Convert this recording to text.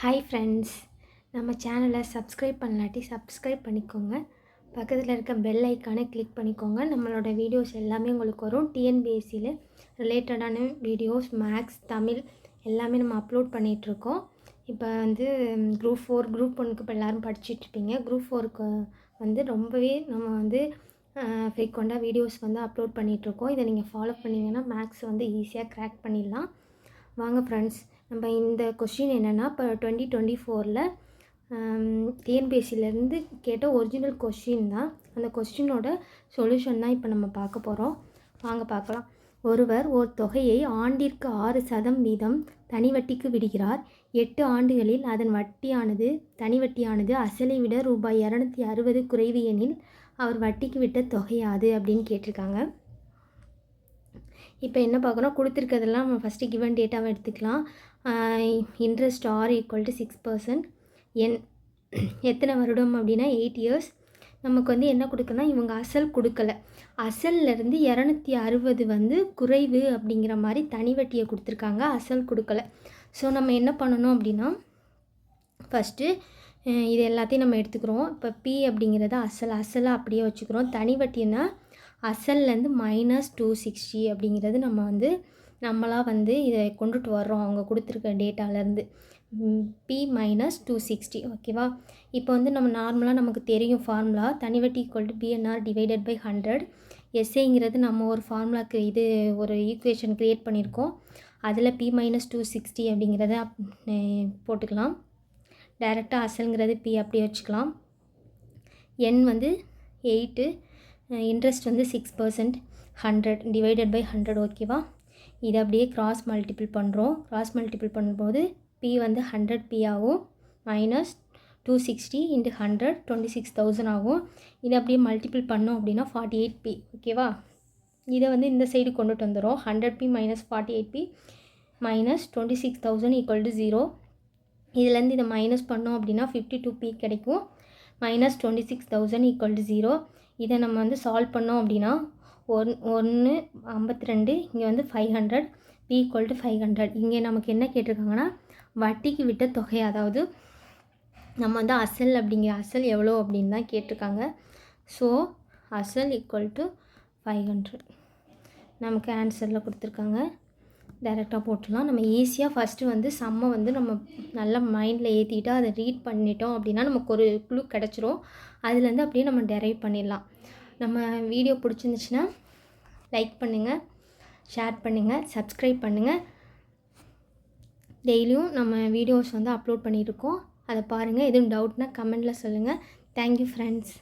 Hi friends, நம்ம சேனலை subscribe பண்ணலாட்டி subscribe பண்ணிக்கோங்க. பக்கத்தில் இருக்க பெல் ஐக்கானை கிளிக் பண்ணிக்கோங்க. நம்மளோட வீடியோஸ் எல்லாமே உங்களுக்கு வரும். டிஎன்பிஎஸ்சியில் ரிலேட்டடான வீடியோஸ், மேக்ஸ், தமிழ் எல்லாமே நம்ம அப்லோட் பண்ணிகிட்ருக்கோம். இப்போ வந்து குரூப் 4 குரூப் 1க்கு இப்போ எல்லோரும் படிச்சுட்ருப்பீங்க. குரூப் 4க்கு வந்து ரொம்பவே நம்ம வந்து ஃப்ரீக்வெண்ட்டாக வீடியோஸ் வந்து அப்லோட் பண்ணிகிட்ருக்கோம். இதை நீங்கள் ஃபாலோ பண்ணிங்கன்னா மேக்ஸ் வந்து ஈஸியாக க்ராக் பண்ணிடலாம். வாங்க ஃப்ரெண்ட்ஸ், நம்ம இந்த கொஷின் என்னென்னா, இப்போ 2024 டிஎன்பிஎஸ்சிலேருந்து கேட்ட ஒரிஜினல் கொஷின் தான். அந்த கொஸ்டினோட சொல்யூஷன் தான் இப்போ நம்ம பார்க்க போகிறோம். வாங்க பார்க்கலாம். ஒருவர் ஒரு தொகையை ஆண்டிற்கு 6% வீதம் தனி வட்டிக்கு விடுகிறார். 8 ஆண்டுகளில் அதன் தனி வட்டியானது அசலை விட ரூபாய் 260 குறைவு எனில் அவர் வட்டிக்கு விட்ட தொகையாது அப்படின்னு கேட்டிருக்காங்க. இப்போ என்ன பார்க்குறோம், கொடுத்துருக்கிறதெல்லாம் நம்ம ஃபஸ்ட்டு கிவன் டேட்டாவை எடுத்துக்கலாம். Interest R equal to 6%. எத்தனை வருடம் அப்படின்னா 8 இயர்ஸ். நமக்கு வந்து என்ன கொடுக்கணும், இவங்க அசல் கொடுக்கலை. அசல்லேருந்து 260 வந்து குறைவு அப்படிங்கிற மாதிரி தனி வட்டியை கொடுத்துருக்காங்க, அசல் கொடுக்கலை. ஸோ நம்ம என்ன பண்ணணும் அப்படின்னா, ஃபஸ்ட்டு இது எல்லாத்தையும் நம்ம எடுத்துக்கிறோம். இப்போ பி அப்படிங்கிறத அசலை அப்படியே வச்சுக்கிறோம். தனி வட்டின்னா அசல்லேருந்து -260 அப்படிங்கிறது நம்மளாக வந்து இதை கொண்டுட்டு வர்றோம் அவங்க கொடுத்துருக்க டேட்டாலேருந்து. P - 260 ஓகேவா. இப்போ வந்து நம்ம நார்மலாக நமக்கு தெரியும் ஃபார்முலா, தனி வட்டி equal to PNR divided by 100. எஸ்ஏங்கிறது நம்ம ஒரு ஃபார்முலாக்கு இது ஒரு ஈக்குவேஷன் க்ரியேட் பண்ணியிருக்கோம். அதில் P - 260 அப்படிங்கிறத போட்டுக்கலாம். டைரெக்டாக அசல்ங்கிறது P அப்படியே வச்சுக்கலாம். என் வந்து 8, இன்ட்ரெஸ்ட் வந்து 6%, 100 டிவைடட் பை 100 ஓகேவா. இதை அப்படியே கிராஸ் மல்டிபிள் பண்ணுறோம். கிராஸ் மல்டிபிள் பண்ணும்போது P வந்து 100P ஆகும், -260 × 100 26,000 ஆகும். இதை அப்படியே மல்டிபிள் பண்ணோம் அப்படின்னா 48P ஓகேவா. இதை வந்து இந்த சைடு கொண்டுட்டு வந்துடும். 100P - 48P -26,000 = 0. இதுலேருந்து இதை மைனஸ் பண்ணோம் அப்படின்னா 52P கிடைக்கும். -26,000 = 0. இதை நம்ம வந்து சால்வ் பண்ணோம் அப்படின்னா 152, இங்கே வந்து 500, P = 500. இங்கே நமக்கு என்ன கேட்டிருக்காங்கன்னா, வட்டிக்கு விட்ட தொகை, அதாவது நம்ம வந்து அசல் எவ்வளோ அப்படின்னு தான் கேட்டிருக்காங்க. ஸோ அசல் = 500 நமக்கு ஆன்சரில் கொடுத்துருக்காங்க. டைரெக்டாக போட்டுடலாம். நம்ம ஈஸியாக ஃபஸ்ட்டு வந்து சம்மை வந்து நம்ம நல்லா மைண்டில் ஏற்றிக்கிட்டு அதை ரீட் பண்ணிட்டோம் அப்படின்னா நமக்கு ஒரு க்ளூ கிடச்சிரும். அதுலேருந்து அப்படியே நம்ம டெரைவ் பண்ணிடலாம். நம்ம வீடியோ பிடிச்சிருந்துச்சுன்னா லைக் பண்ணுங்கள், ஷேர் பண்ணுங்கள், சப்ஸ்கிரைப் பண்ணுங்கள். டெய்லியும் நம்ம வீடியோஸ் வந்து அப்லோட் பண்ணியிருக்கோம், அதை பாருங்கள். எதுவும் டவுட்னால் கமெண்டில் சொல்லுங்கள். Thank you friends.